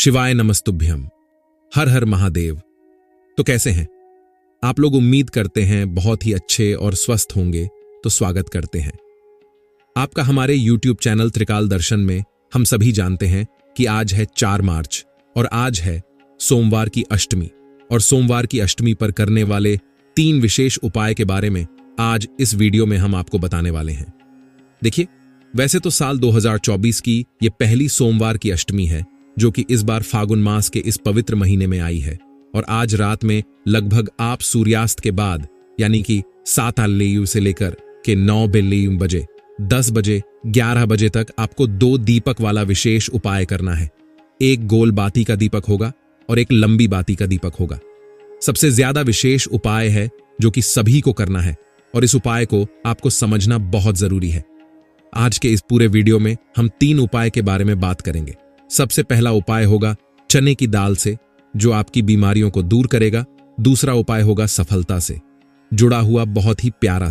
शिवाय नमस्तुभ्यम। हर हर महादेव। तो कैसे हैं आप लोग? उम्मीद करते हैं बहुत ही अच्छे और स्वस्थ होंगे। तो स्वागत करते हैं आपका हमारे YouTube चैनल त्रिकाल दर्शन में। हम सभी जानते हैं कि आज है 4 मार्च और आज है सोमवार की अष्टमी। और सोमवार की अष्टमी पर करने वाले 3 विशेष उपाय के बारे में आज इस वीडियो में हम आपको बताने वाले हैं। देखिए, वैसे तो साल 2024 की ये पहली सोमवार की अष्टमी है, जो कि इस बार फागुन मास के इस पवित्र महीने में आई है। और आज रात में लगभग आप सूर्यास्त के बाद यानी कि 7 लेयु से लेकर के 9 बेलेयु बजे, 10 बजे, 11 बजे तक आपको 2 दीपक वाला विशेष उपाय करना है। एक गोल बाती का दीपक होगा और एक लंबी बाती का दीपक होगा। सबसे ज्यादा विशेष उपाय है जो कि सभी को करना है और इस उपाय को आपको समझना बहुत जरूरी है। आज के इस पूरे वीडियो में हम 3 उपाय के बारे में बात करेंगे। सबसे पहला उपाय होगा चने की दाल से, जो आपकी बीमारियों को दूर करेगा। दूसरा उपाय होगा सफलता से जुड़ा हुआ बहुत ही प्यारा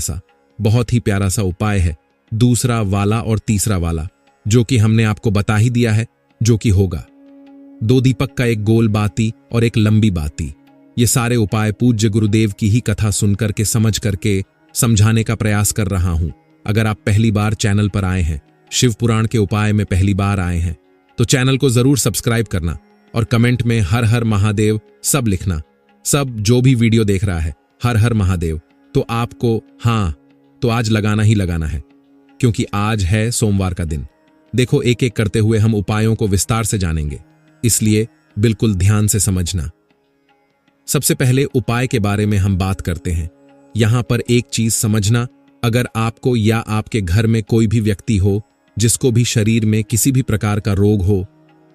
सा उपाय है दूसरा वाला और तीसरा वाला, जो कि हमने आपको बता ही दिया है, जो कि होगा 2 दीपक का एक गोल बाती और एक लंबी बाती। ये सारे उपाय पूज्य गुरुदेव की ही कथा सुनकर के समझ करके समझाने का प्रयास कर रहा हूं। अगर आप पहली बार चैनल पर आए हैं, शिव पुराण के उपाय में पहली बार आए हैं, तो चैनल को जरूर सब्सक्राइब करना और कमेंट में हर हर महादेव सब लिखना। सब जो भी वीडियो देख रहा है हर हर महादेव, तो आपको तो आज लगाना ही लगाना है, क्योंकि आज है सोमवार का दिन। देखो, एक एक करते हुए हम उपायों को विस्तार से जानेंगे, इसलिए बिल्कुल ध्यान से समझना। सबसे पहले उपाय के बारे में हम बात करते हैं। यहां पर एक चीज समझना, अगर आपको या आपके घर में कोई भी व्यक्ति हो जिसको भी शरीर में किसी भी प्रकार का रोग हो,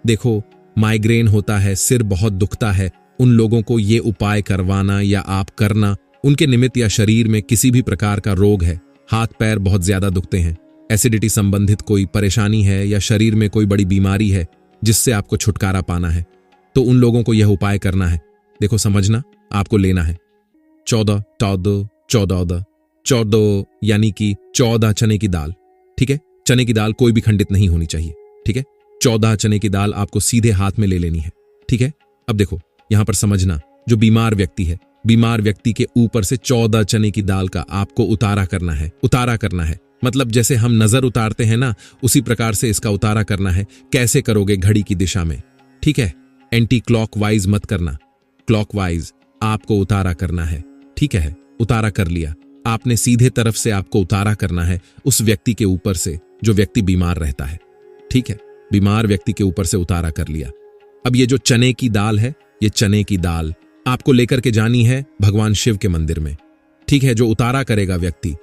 देखो माइग्रेन होता है, सिर बहुत दुखता है, उन लोगों को ये उपाय करवाना या आप करना, उनके निमित्त या शरीर में किसी भी प्रकार का रोग है, हाथ पैर बहुत ज्यादा दुखते हैं, एसिडिटी संबंधित कोई परेशानी है या शरीर में कोई बड़ी बीमारी है जिससे आपको छुटकारा पाना है, तो उन लोगों को यह उपाय करना है। देखो समझना, आपको लेना है 14 यानी कि 14 चने की दाल। ठीक है, चने की दाल कोई भी खंडित नहीं होनी चाहिए। ठीक है, 14 चने की दाल आपको सीधे हाथ में ले लेनी है। ठीक है, अब देखो यहां पर समझना, जो बीमार व्यक्ति है, बीमार व्यक्ति के ऊपर से 14 चने की दाल का आपको उतारा करना है। मतलब जैसे हम नजर उतारते हैं ना, उसी प्रकार से इसका उतारा करना है। कैसे करोगे? घड़ी की दिशा में। ठीक है, एंटी क्लॉकवाइज मत करना, क्लॉकवाइज आपको उतारा करना है। ठीक है, उतारा कर लिया आपने, सीधे तरफ से आपको उतारा करना है उस व्यक्ति के ऊपर से जो व्यक्ति बीमार रहता है। ठीक है, बीमार व्यक्ति के ऊपर से उतारा कर लिया। अब ये जो चने की दाल है, ये चने की दाल आपको लेकर के जानी है भगवान शिव के मंदिर में। ठीक है, जो उतारा करेगा व्यक्ति,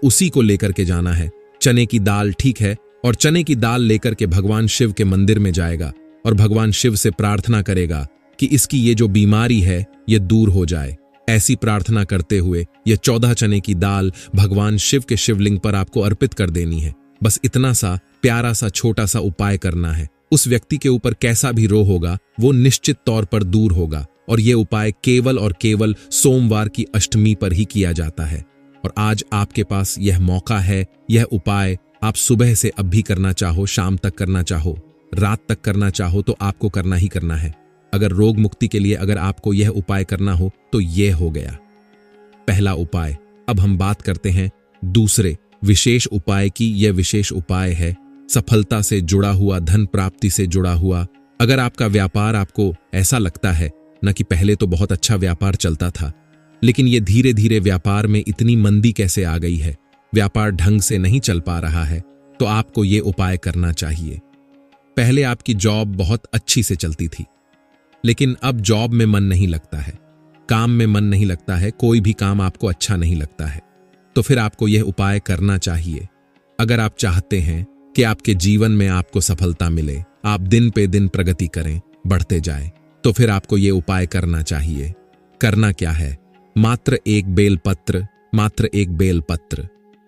उसी को लेकर के जाना है चने की दाल। ठीक है, और चने की दाल लेकर के भगवान शिव के मंदिर में जाएगा और भगवान शिव से प्रार्थना करेगा कि इसकी ये जो बीमारी है ये दूर हो जाए। ऐसी प्रार्थना करते हुए ये 14 चने की दाल भगवान शिव के शिवलिंग पर आपको अर्पित कर देनी है। बस इतना सा प्यारा सा छोटा सा उपाय करना है। उस व्यक्ति के ऊपर कैसा भी रोग होगा वो निश्चित तौर पर दूर होगा। और ये उपाय केवल और केवल सोमवार की अष्टमी पर ही किया जाता है। और आज आपके पास यह मौका है। यह उपाय आप सुबह से अब भी करना चाहो, शाम तक करना चाहो, रात तक करना चाहो, तो आपको करना ही करना है। अगर रोग मुक्ति के लिए अगर आपको यह उपाय करना हो तो यह हो गया पहला उपाय। अब हम बात करते हैं दूसरे विशेष उपाय की। यह विशेष उपाय है सफलता से जुड़ा हुआ, धन प्राप्ति से जुड़ा हुआ। अगर आपका व्यापार, आपको ऐसा लगता है ना कि पहले तो बहुत अच्छा व्यापार चलता था, लेकिन ये धीरे धीरे व्यापार में इतनी मंदी कैसे आ गई है, व्यापार ढंग से नहीं चल पा रहा है, तो आपको ये उपाय करना चाहिए। पहले आपकी जॉब बहुत अच्छी से चलती थी, लेकिन अब जॉब में मन नहीं लगता है, काम में मन नहीं लगता है, कोई भी काम आपको अच्छा नहीं लगता है, तो फिर आपको यह उपाय करना चाहिए। अगर आप चाहते हैं कि आपके जीवन में आपको सफलता मिले, आप दिन पे दिन प्रगति करें, बढ़ते जाए, तो फिर आपको यह उपाय करना चाहिए। करना क्या है? मात्र एक बेलपत्र।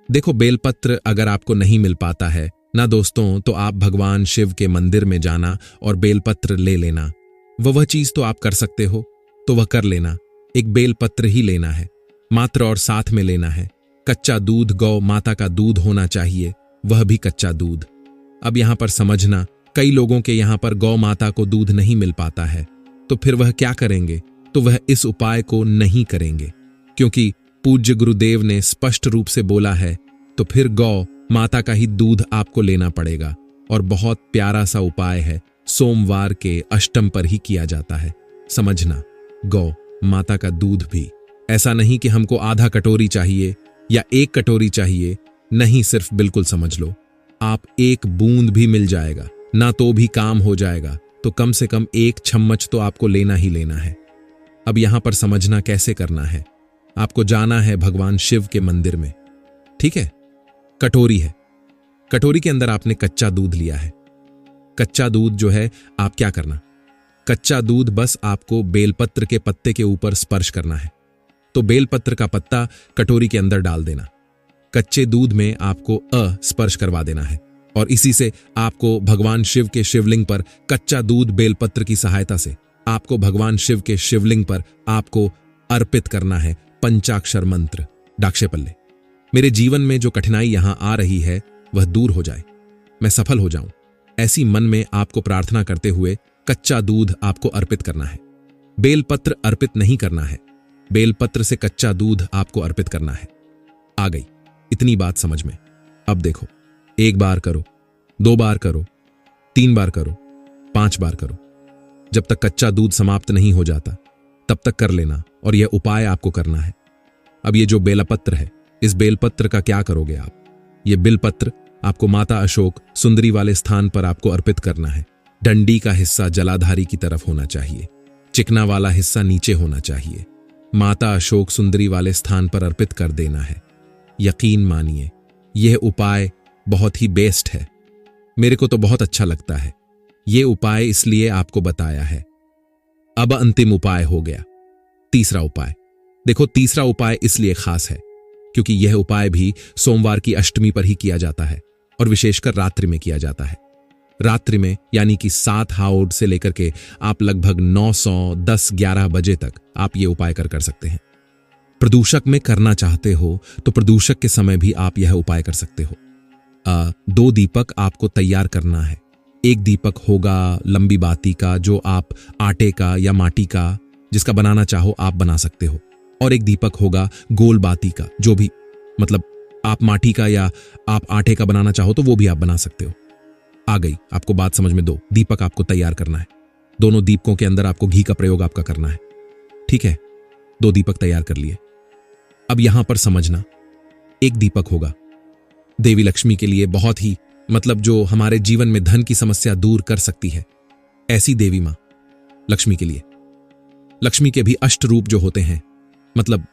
देखो, बेलपत्र अगर आपको नहीं मिल पाता है ना दोस्तों, तो आप भगवान शिव के मंदिर में जाना और बेलपत्र ले लेना। वह चीज तो आप कर सकते हो तो वह कर लेना। एक बेलपत्र ही लेना है मात्र, और साथ में लेना है कच्चा दूध। गौ माता का दूध होना चाहिए, वह भी कच्चा दूध। अब यहां पर समझना, कई लोगों के यहाँ पर गौ माता को दूध नहीं मिल पाता है, तो फिर वह क्या करेंगे? तो वह इस उपाय को नहीं करेंगे, क्योंकि पूज्य गुरुदेव ने स्पष्ट रूप से बोला है। तो फिर गौ माता का ही दूध आपको लेना पड़ेगा। और बहुत प्यारा सा उपाय है, सोमवार के अष्टम पर ही किया जाता है। समझना, गौ माता का दूध भी ऐसा नहीं कि हमको आधा कटोरी चाहिए या 1 कटोरी चाहिए, नहीं, सिर्फ बिल्कुल समझ लो, आप 1 बूंद भी मिल जाएगा ना तो भी काम हो जाएगा, तो कम से कम 1 चम्मच तो आपको लेना ही लेना है। अब यहां पर समझना कैसे करना है। आपको जाना है भगवान शिव के मंदिर में, ठीक है? कटोरी है, कटोरी के अंदर आपने कच्चा दूध लिया है। कच्चा दूध जो है, आप क्या करना, कच्चा दूध बस आपको बेलपत्र के पत्ते के ऊपर स्पर्श करना है। तो बेलपत्र का पत्ता कटोरी के अंदर डाल देना। कच्चे दूध में आपको स्पर्श करवा देना है और इसी से आपको भगवान शिव के शिवलिंग पर कच्चा दूध बेलपत्र की सहायता से आपको भगवान शिव के शिवलिंग पर आपको अर्पित करना है पंचाक्षर मंत्र डाक्षेपल्ले। मेरे जीवन में जो कठिनाई यहां आ रही है वह दूर हो जाए, मैं सफल हो जाऊं, ऐसी मन में आपको प्रार्थना करते हुए कच्चा दूध आपको अर्पित करना है। बेलपत्र अर्पित नहीं करना है, बेलपत्र से कच्चा दूध आपको अर्पित करना है। आ गई इतनी बात समझ में? अब देखो, 1 बार करो, 2 बार करो, 3 बार करो, 5 बार करो, जब तक कच्चा दूध समाप्त नहीं हो जाता तब तक कर लेना। और यह उपाय आपको करना है। अब ये जो बेलपत्र है, इस बेलपत्र का क्या करोगे आप? ये बेलपत्र आपको माता अशोक सुंदरी वाले स्थान पर आपको अर्पित करना है। डंडी का हिस्सा जलाधारी की तरफ होना चाहिए, चिकना वाला हिस्सा नीचे होना चाहिए। माता अशोक सुंदरी वाले स्थान पर अर्पित कर देना है। यकीन मानिए, यह उपाय बहुत ही बेस्ट है। मेरे को तो बहुत अच्छा लगता है। यह उपाय इसलिए आपको बताया है। अब अंतिम उपाय हो गया, तीसरा उपाय। देखो, तीसरा उपाय इसलिए खास है क्योंकि यह उपाय भी सोमवार की अष्टमी पर ही किया जाता है और विशेषकर रात्रि में किया जाता है। रात्रि में यानी कि 7 हाउड से लेकर के आप लगभग 900, 10, 11 बजे तक आप ये उपाय कर सकते हैं। प्रदूषक में करना चाहते हो तो प्रदूषक के समय भी आप यह उपाय कर सकते हो। 2 दीपक आपको तैयार करना है। एक दीपक होगा लंबी बाती का, जो आप आटे का या माटी का जिसका बनाना चाहो आप बना सकते हो, और एक दीपक होगा गोल बाती का, जो भी मतलब आप माटी का या आप आटे का बनाना चाहो तो वो भी आप बना सकते हो। आ गई आपको बात समझ में? 2 दीपक आपको तैयार करना है। दोनों दीपकों के अंदर आपको घी का प्रयोग आपका करना है, ठीक है? 2 दीपक तैयार कर लिए। अब यहां पर समझना, एक दीपक होगा देवी लक्ष्मी के लिए, बहुत ही मतलब जो हमारे जीवन में धन की समस्या दूर कर सकती है, ऐसी देवी मां लक्ष्मी के लिए। लक्ष्मी के भी 8 रूप जो होते हैं, मतलब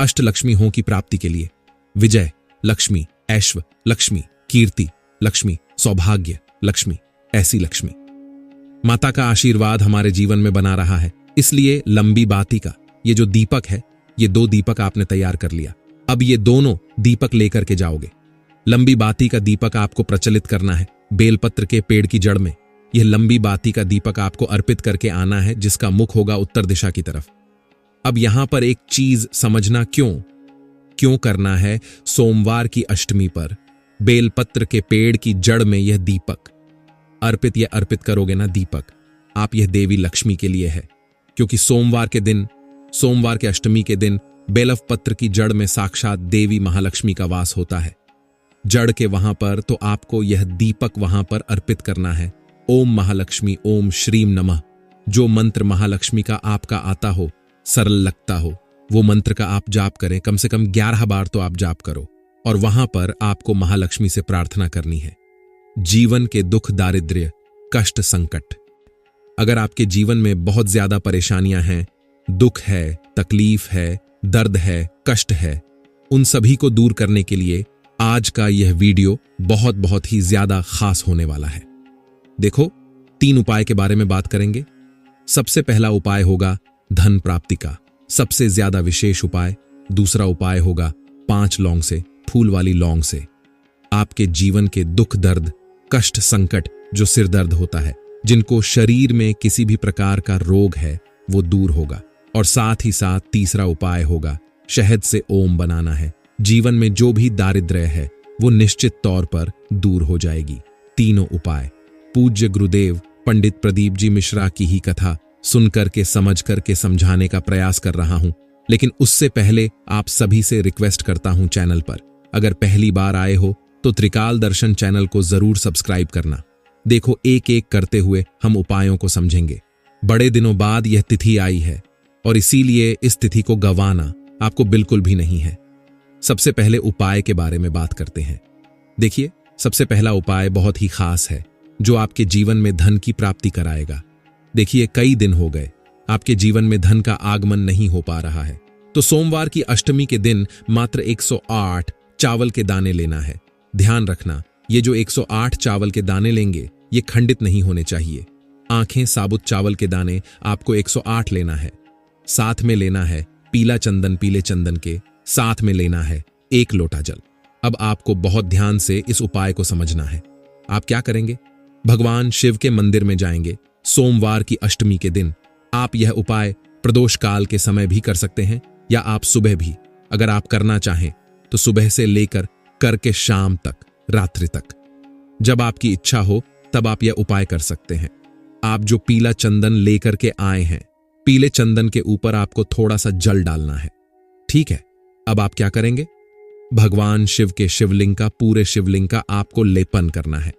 अष्ट लक्ष्मी हो की प्राप्ति के लिए, विजय लक्ष्मी, ऐश्व लक्ष्मी, कीर्ति लक्ष्मी, सौभाग्य लक्ष्मी, ऐसी लक्ष्मी। माता का आशीर्वाद हमारे जीवन में बना रहा है, इसलिए लंबी बाती का ये जो दीपक है, ये 2 दीपक आपने तैयार कर लिया। अब ये दोनों दीपक लेकर के जाओगे। लंबी बाती का दीपक आपको प्रचलित करना है बेलपत्र के पेड़ की जड़ में। यह लंबी बाती का दीपक आपको अर्पित करके आना है, जिसका मुख होगा उत्तर दिशा की तरफ। अब यहां पर एक चीज समझना, क्यों करना है सोमवार की अष्टमी पर बेलपत्र के पेड़ की जड़ में यह दीपक अर्पित करोगे ना दीपक, आप यह देवी लक्ष्मी के लिए है, क्योंकि सोमवार के अष्टमी के दिन बेलव पत्र की जड़ में साक्षात देवी महालक्ष्मी का वास होता है। जड़ के वहां पर तो आपको यह दीपक वहां पर अर्पित करना है। ओम महालक्ष्मी ओम श्रीम नमः, जो मंत्र महालक्ष्मी का आपका आता हो, सरल लगता हो, वो मंत्र का आप जाप करें। कम से कम 11 बार तो आप जाप करो और वहां पर आपको महालक्ष्मी से प्रार्थना करनी है। जीवन के दुख, दारिद्र्य, कष्ट, संकट, अगर आपके जीवन में बहुत ज्यादा परेशानियां हैं, दुख है, तकलीफ है, दर्द है, कष्ट है, उन सभी को दूर करने के लिए आज का यह वीडियो बहुत ही ज्यादा खास होने वाला है। देखो, 3 उपाय के बारे में बात करेंगे। सबसे पहला उपाय होगा धन प्राप्ति का, सबसे ज्यादा विशेष उपाय। दूसरा उपाय होगा 5 लौंग से, फूल वाली लौंग से आपके जीवन के दुख, दर्द, कष्ट, संकट, जो सिर दर्द होता है, जिनको शरीर में किसी भी प्रकार का रोग है, वो दूर होगा। और साथ ही साथ तीसरा उपाय होगा शहद से ओम बनाना है। जीवन में जो भी दारिद्र्य है वो निश्चित तौर पर दूर हो जाएगी। तीनों उपाय पूज्य गुरुदेव पंडित प्रदीप जी मिश्रा की ही कथा सुनकर के समझ करके समझाने का प्रयास कर रहा हूं। लेकिन उससे पहले आप सभी से रिक्वेस्ट करता हूं, चैनल पर अगर पहली बार आए हो तो त्रिकाल दर्शन चैनल को जरूर सब्सक्राइब करना। देखो, एक एक करते हुए हम उपायों को समझेंगे। बड़े दिनों बाद यह तिथि आई है और इसीलिए इस तिथि को गंवाना आपको बिल्कुल भी नहीं है। सबसे पहले उपाय के बारे में बात करते हैं। देखिए, सबसे पहला उपाय बहुत ही खास है जो आपके जीवन में धन की प्राप्ति कराएगा। देखिए, कई दिन हो गए आपके जीवन में धन का आगमन नहीं हो पा रहा है, तो सोमवार की अष्टमी के दिन मात्र 108 चावल के दाने लेना है। ध्यान रखना, ये जो 108 चावल के दाने लेंगे ये खंडित नहीं होने चाहिए। आंखें साबुत चावल के दाने आपको 108 लेना है। साथ में लेना है पीला चंदन, पीले चंदन के साथ में लेना है 1 लोटा जल। अब आपको बहुत ध्यान से इस उपाय को समझना है। आप क्या करेंगे? भगवान शिव के मंदिर में जाएंगे। सोमवार की अष्टमी के दिन आप यह उपाय प्रदोष काल के समय भी कर सकते हैं या आप सुबह भी, अगर आप करना चाहें तो सुबह से लेकर करके शाम तक, रात्रि तक, जब आपकी इच्छा हो तब आप यह उपाय कर सकते हैं। आप जो पीला चंदन लेकर के आए हैं, पीले चंदन के ऊपर आपको थोड़ा सा जल डालना है। ठीक है, अब आप क्या करेंगे? भगवान शिव के शिवलिंग का, पूरे शिवलिंग का आपको लेपन करना है।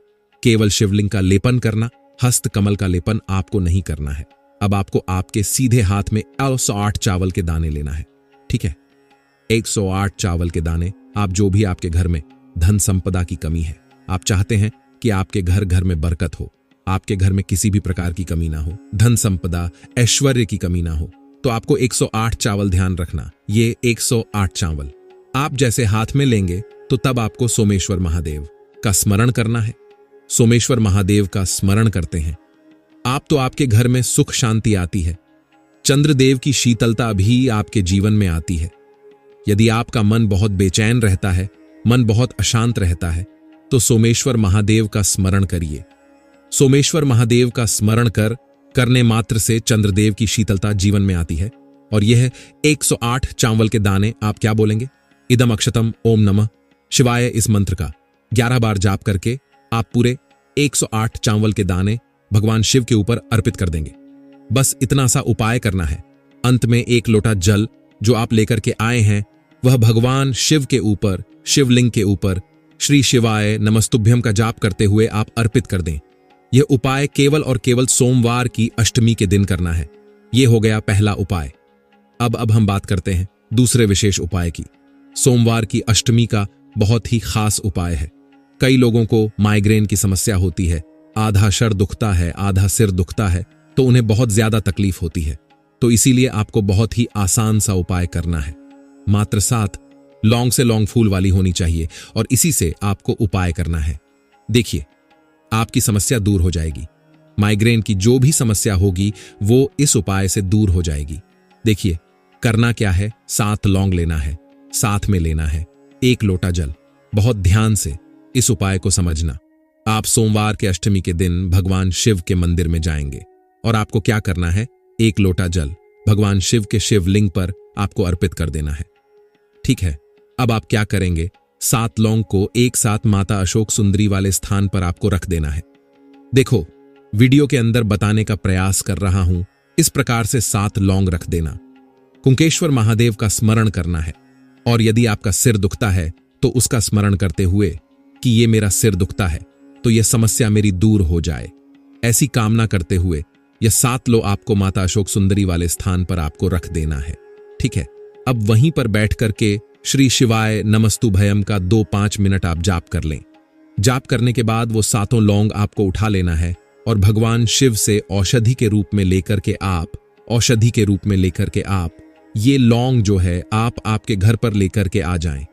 केवल शिवलिंग का लेपन करना, हस्त कमल का लेपन आपको नहीं करना है। अब आपको आपके सीधे हाथ में 108 चावल के दाने लेना है। ठीक है, 108 चावल के दाने। आप जो भी आपके घर में धन संपदा की कमी है, आप चाहते हैं कि आपके घर घर में बरकत हो, आपके घर में किसी भी प्रकार की कमी ना हो, धन संपदा ऐश्वर्य की कमी ना हो, तो आपको 108 चावल, ध्यान रखना, ये 108 चावल आप जैसे हाथ में लेंगे तो तब आपको सोमेश्वर महादेव का स्मरण करना है। सोमेश्वर महादेव का स्मरण करते हैं आप तो आपके घर में सुख शांति आती है, चंद्रदेव की शीतलता भी आपके जीवन में आती है। यदि आपका मन बहुत बेचैन रहता है, मन बहुत अशांत रहता है, तो सोमेश्वर महादेव का स्मरण करिए। सोमेश्वर महादेव का स्मरण करने मात्र से चंद्रदेव की शीतलता जीवन में आती है। और यह 108 चावल के दाने आप क्या बोलेंगे? इदम अक्षतम ओम नमः शिवाय, इस मंत्र का 11 बार जाप करके आप पूरे 108 चावल के दाने भगवान शिव के ऊपर अर्पित कर देंगे। बस इतना सा उपाय करना है। अंत में 1 लोटा जल जो आप लेकर के आए हैं वह भगवान शिव के ऊपर, शिवलिंग के ऊपर श्री शिवाय नमस्तुभ्यम का जाप करते हुए आप अर्पित कर दें। यह उपाय केवल और केवल सोमवार की अष्टमी के दिन करना है। यह हो गया पहला उपाय। अब हम बात करते हैं दूसरे विशेष उपाय की। सोमवार की अष्टमी का बहुत ही खास उपाय है। कई लोगों को माइग्रेन की समस्या होती है, आधा सर दुखता है, आधा सिर दुखता है, तो उन्हें बहुत ज्यादा तकलीफ होती है। तो इसीलिए आपको बहुत ही आसान सा उपाय करना है। मात्र 7 लौंग से लौंग फूल वाली होनी चाहिए और इसी से आपको उपाय करना है। देखिए, आपकी समस्या दूर हो जाएगी। माइग्रेन की जो भी समस्या होगी वो इस उपाय से दूर हो जाएगी। देखिए, करना क्या है? 7 लौंग लेना है, साथ में लेना है 1 लोटा जल। बहुत ध्यान से इस उपाय को समझना। आप सोमवार के अष्टमी के दिन भगवान शिव के मंदिर में जाएंगे और आपको क्या करना है? 1 लोटा जल भगवान शिव के शिवलिंग पर आपको अर्पित कर देना है। ठीक है, अब आप क्या करेंगे? 7 लौंग को एक साथ माता अशोक सुंदरी वाले स्थान पर आपको रख देना है। देखो, वीडियो के अंदर बताने का प्रयास कर रहा हूं, इस प्रकार से 7 लौंग रख देना। कुंकेश्वर महादेव का स्मरण करना है और यदि आपका सिर दुखता है तो उसका स्मरण करते हुए कि ये मेरा सिर दुखता है तो यह समस्या मेरी दूर हो जाए, ऐसी कामना करते हुए यह 7 लो आपको माता अशोक सुंदरी वाले स्थान पर आपको रख देना है। ठीक है, अब वहीं पर बैठ करके श्री शिवाय नमस्तुभयम का 2-5 मिनट आप जाप कर लें। जाप करने के बाद वो 7 लौंग आपको उठा लेना है और भगवान शिव से औषधि के रूप में लेकर के आप ये लौंग जो है आप आपके घर पर लेकर के आ जाएं।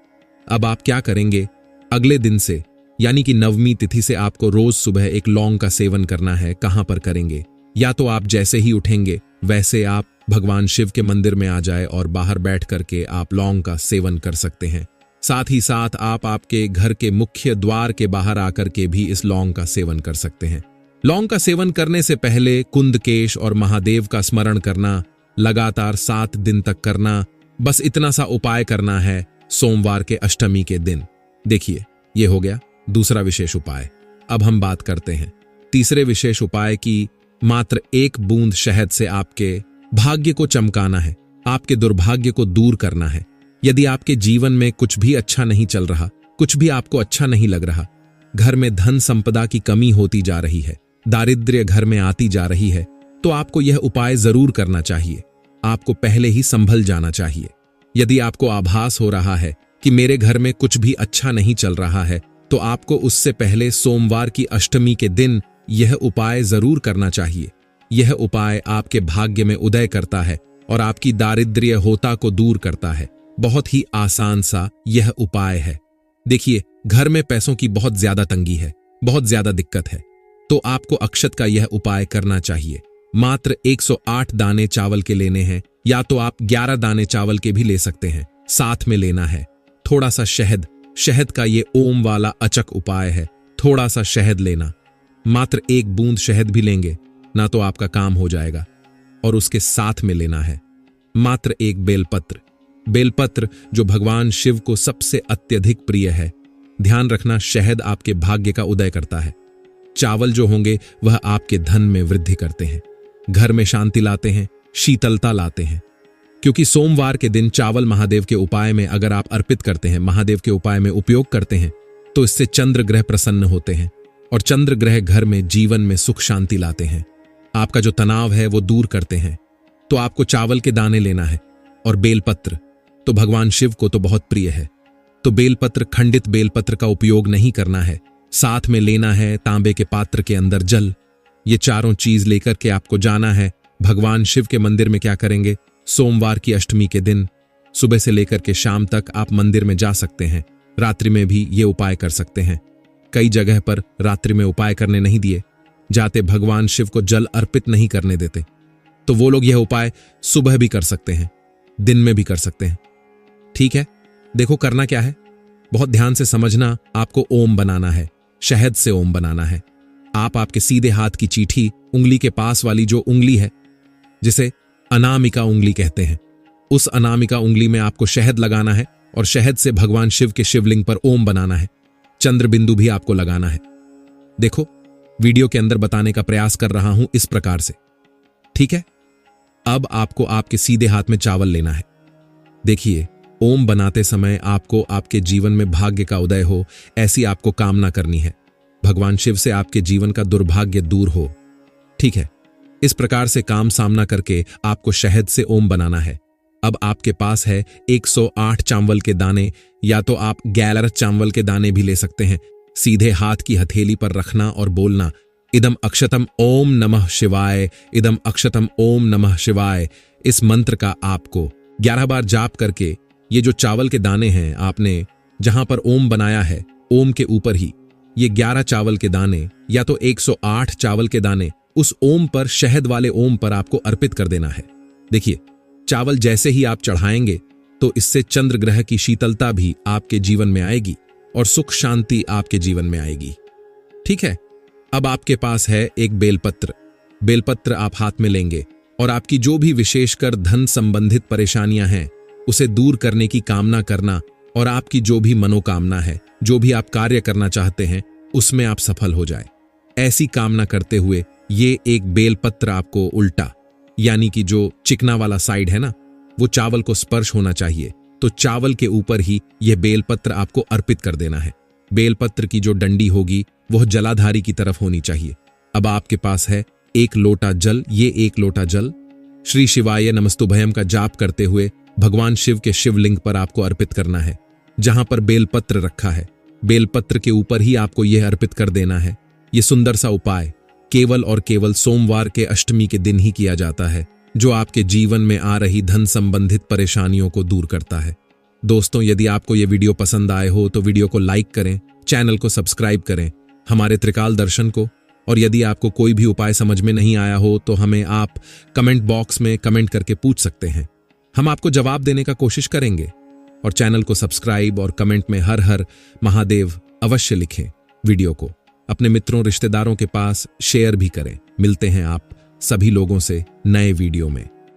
अब आप क्या करेंगे? अगले दिन से यानी कि नवमी तिथि से आपको रोज सुबह 1 लौंग का सेवन करना है। कहां पर करेंगे? या तो आप जैसे ही उठेंगे वैसे आप भगवान शिव के मंदिर में आ जाए और बाहर बैठ करके आप लौंग का सेवन कर सकते हैं। साथ ही साथ आप आपके घर के मुख्य द्वार के बाहर आकर के भी इस लौंग का सेवन कर सकते हैं। लौंग का सेवन करने से पहले कुंदकेश और महादेव का स्मरण करना, लगातार 7 दिन तक करना। बस इतना सा उपाय करना है सोमवार के अष्टमी के दिन। देखिए, ये हो गया दूसरा विशेष उपाय। अब हम बात करते हैं तीसरे विशेष उपाय की मात्र 1 बूंद शहद से आपके भाग्य को चमकाना है, आपके दुर्भाग्य को दूर करना है। यदि आपके जीवन में कुछ भी अच्छा नहीं चल रहा, कुछ भी आपको अच्छा नहीं लग रहा, घर में धन संपदा की कमी होती जा रही है, दारिद्र्य घर में आती जा रही है, तो आपको यह उपाय जरूर करना चाहिए। आपको पहले ही संभल जाना चाहिए। यदि आपको आभास हो रहा है कि मेरे घर में कुछ भी अच्छा नहीं चल रहा है, तो आपको उससे पहले सोमवार की अष्टमी के दिन यह उपाय जरूर करना चाहिए। यह उपाय आपके भाग्य में उदय करता है और आपकी दारिद्र्य होता को दूर करता है। बहुत ही आसान सा यह उपाय है। देखिए, घर में पैसों की बहुत ज्यादा तंगी है, बहुत ज्यादा दिक्कत है, तो आपको अक्षत का यह उपाय करना चाहिए। मात्र 108 दाने चावल के लेने हैं, या तो आप 11 दाने चावल के भी ले सकते हैं। साथ में लेना है थोड़ा सा शहद। शहद का ये ओम वाला अचक उपाय है। थोड़ा सा शहद लेना, मात्र 1 बूंद शहद भी लेंगे ना तो आपका काम हो जाएगा। और उसके साथ में लेना है मात्र 1 बेलपत्र। बेलपत्र जो भगवान शिव को सबसे अत्यधिक प्रिय है। ध्यान रखना, शहद आपके भाग्य का उदय करता है। चावल जो होंगे वह आपके धन में वृद्धि करते हैं, घर में शांति लाते हैं, शीतलता लाते हैं। क्योंकि सोमवार के दिन चावल महादेव के उपाय में अगर आप अर्पित करते हैं, महादेव के उपाय में उपयोग करते हैं, तो इससे चंद्र ग्रह प्रसन्न होते हैं और चंद्र ग्रह घर में जीवन में सुख शांति लाते हैं। आपका जो तनाव है वो दूर करते हैं। तो आपको चावल के दाने लेना है और बेलपत्र तो भगवान शिव को तो बहुत प्रिय है, तो बेलपत्र, खंडित बेलपत्र का उपयोग नहीं करना है। साथ में लेना है तांबे के पात्र के अंदर जल। ये चारों चीज लेकर के आपको जाना है भगवान शिव के मंदिर में। क्या करेंगे, सोमवार की अष्टमी के दिन सुबह से लेकर के शाम तक आप मंदिर में जा सकते हैं। रात्रि में भी ये उपाय कर सकते हैं। कई जगह पर रात्रि में उपाय करने नहीं दिए जाते, भगवान शिव को जल अर्पित नहीं करने देते, तो वो लोग यह उपाय सुबह भी कर सकते हैं, दिन में भी कर सकते हैं। ठीक है, देखो करना क्या है, बहुत ध्यान से समझना। आपको ओम बनाना है, शहद से ओम बनाना है। आप आपके सीधे हाथ की चीठी, उंगली के पास वाली जो उंगली है जिसे अनामिका उंगली कहते हैं, उस अनामिका उंगली में आपको शहद लगाना है और शहद से भगवान शिव के शिवलिंग पर ओम बनाना है। चंद्र बिंदु भी आपको लगाना है। देखो, वीडियो के अंदर बताने का प्रयास कर रहा हूं इस प्रकार से। ठीक है, अब आपको आपके सीधे हाथ में चावल लेना है। देखिए, ओम बनाते समय आपको आपके जीवन में भाग्य का उदय हो, ऐसी आपको कामना करनी है। भगवान शिव से आपके जीवन का दुर्भाग्य दूर हो। ठीक है, इस प्रकार से काम सामना करके आपको शहद से ओम बनाना है। अब आपके पास है 108 चावल के दाने, या तो आप 11 चावल के दाने भी ले सकते हैं। सीधे हाथ की हथेली पर रखना और बोलना, इदम अक्षतम ओम नमः शिवाय, इदम अक्षतम ओम नमः शिवाय। इस मंत्र का आपको 11 बार जाप करके ये जो चावल के दाने हैं, आपने जहां पर ओम बनाया है, ओम के ऊपर ही ये 11 चावल के दाने या तो 108 चावल के दाने उस ओम पर, शहद वाले ओम पर आपको अर्पित कर देना है। देखिए, चावल जैसे ही आप चढ़ाएंगे तो इससे चंद्र ग्रह की शीतलता भी आपके जीवन में आएगी और सुख शांति आपके जीवन में आएगी। ठीक है, अब आपके पास है एक बेलपत्र। बेलपत्र आप हाथ में लेंगे और आपकी जो भी विशेषकर धन संबंधित परेशानियां हैं उसे दूर करने की कामना करना, और आपकी जो भी मनोकामना है, जो भी आप कार्य करना चाहते हैं, उसमें आप सफल हो जाए, ऐसी कामना करते हुए ये एक बेलपत्र आपको उल्टा, यानी कि जो चिकना वाला साइड है ना, वो चावल को स्पर्श होना चाहिए, तो चावल के ऊपर ही यह बेलपत्र आपको अर्पित कर देना है। बेलपत्र की जो डंडी होगी वह जलाधारी की तरफ होनी चाहिए। अब आपके पास है 1 लोटा जल। ये 1 लोटा जल श्री शिवाय नमस्तुभयम का जाप करते हुए भगवान शिव के शिवलिंग पर आपको अर्पित करना है, जहां पर बेलपत्र रखा है। बेलपत्र के ऊपर ही आपको यह अर्पित कर देना है। यह सुंदर सा उपाय केवल और केवल सोमवार के अष्टमी के दिन ही किया जाता है, जो आपके जीवन में आ रही धन संबंधित परेशानियों को दूर करता है। दोस्तों, यदि आपको यह वीडियो पसंद आए हो तो वीडियो को लाइक करें, चैनल को सब्सक्राइब करें, हमारे त्रिकाल दर्शन को। और यदि आपको कोई भी उपाय समझ में नहीं आया हो तो हमें आप कमेंट बॉक्स में कमेंट करके पूछ सकते हैं, हम आपको जवाब देने का कोशिश करेंगे। और चैनल को सब्सक्राइब और कमेंट में हर हर महादेव अवश्य लिखें। वीडियो को अपने मित्रों रिश्तेदारों के पास शेयर भी करें। मिलते हैं आप सभी लोगों से नए वीडियो में।